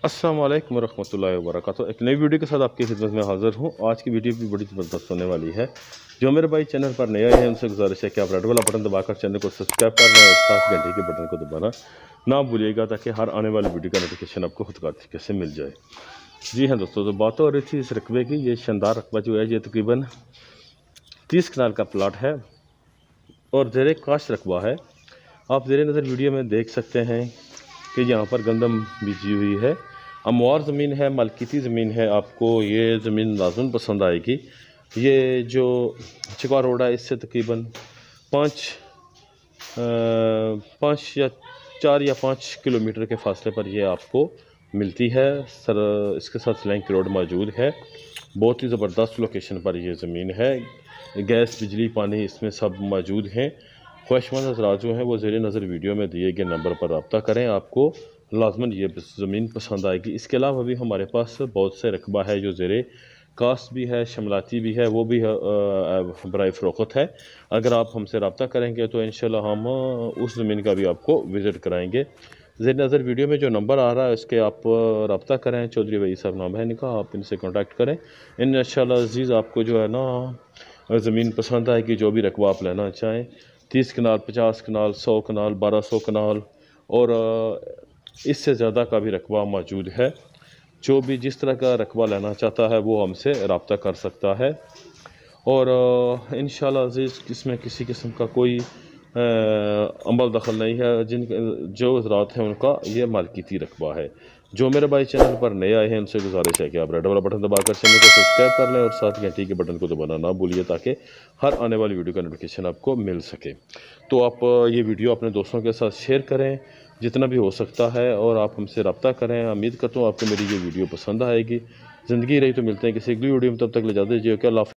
अस्सलाम वालेकुम रहमतुल्लाहि व बरकातुहू। एक नई वीडियो के साथ आपकी खिदमत में हाज़िर हूँ। आज की वीडियो भी बड़ी ज़बरदस्त होने वाली है। जो मेरे भाई चैनल पर नया है उनसे गुजारिश है कि आप रेड वाला बटन दबाकर चैनल को सब्सक्राइब कर लें और साथ घंटे के बटन को दबाना ना भूलिएगा, ताकि हर आने वाली वीडियो का नोटिफिकेशन आपको खुद तरीके से मिल जाए। जी हाँ दोस्तों, तो बात हो रही थी इस रकबे की। ये शानदार रकबा जो है ये तकरीबन 30 कनाल का प्लाट है और ज़ेरे काश रकबा है। आप ज़ेरे नज़र वीडियो में देख सकते हैं कि यहाँ पर गंदम बीजी हुई है। हमवार ज़मीन है, मलकीती ज़मीन है। आपको ये ज़मीन लाज़िम पसंद आएगी। ये जो चिकवा रोड है इससे तकरीबन 4 या 5 किलोमीटर के फासले पर ये आपको मिलती है। सर इसके साथ लिंक रोड मौजूद है। बहुत ही ज़बरदस्त लोकेशन पर ये ज़मीन है। गैस, बिजली, पानी इसमें सब मौजूद हैं। ख्वाहिशमंद हज़रात जो हैं वो ज़ेरे नज़र वीडियो में दिए गए नंबर पर रब्ता करें, आपको लाजमन ये ज़मीन पसंद आएगी। इसके अलावा भी हमारे पास बहुत से रकबा है जो ज़ेरे कास्ट भी है, शमलाती भी है, वो भी बराए फ़रोख्त है। अगर आप हमसे रब्ता करेंगे तो इंशाल्लाह हम उस ज़मीन का भी आपको विज़िट कराएँगे। ज़ेरे नज़र वीडियो में जो नंबर आ रहा है उसके आप रब्ता करें। चौधरी वही साहब नाम है इनका, आप इनसे कॉन्टैक्ट करें। इंशाल्लाह अज़ीज़ आपको जो है ना ज़मीन पसंद आएगी। जो भी रकबा आप लेना चाहें, 30 कनाल, 50 कनाल, 100 कनाल, 1200 कनाल और इससे ज़्यादा का भी रकबा मौजूद है। जो भी जिस तरह का रकबा लेना चाहता है वो हमसे रब्ता कर सकता है। और इंशाल्लाह अज़ीज़ इसमें किसी किस्म का कोई अमल दखल नहीं है। जो हज़रात हैं उनका ये मालकीती रकबा है। जो मेरे भाई चैनल पर नए आए हैं उनसे गुजारिश है कि आप रेड वाला बटन दबाकर चैनल को सब्सक्राइब कर लें और साथ घंटी के बटन को दबाना ना भूलिए, ताकि हर आने वाली वीडियो का नोटिफिकेशन आपको मिल सके। तो आप ये वीडियो अपने दोस्तों के साथ शेयर करें जितना भी हो सकता है और आप हमसे रब्ता करें। उम्मीद करता हूँ आपको मेरी ये वीडियो पसंद आएगी। ज़िंदगी रही तो मिलते हैं किसी अगली वीडियो में, तब तक ले जाते दीजिए। अल्लाह।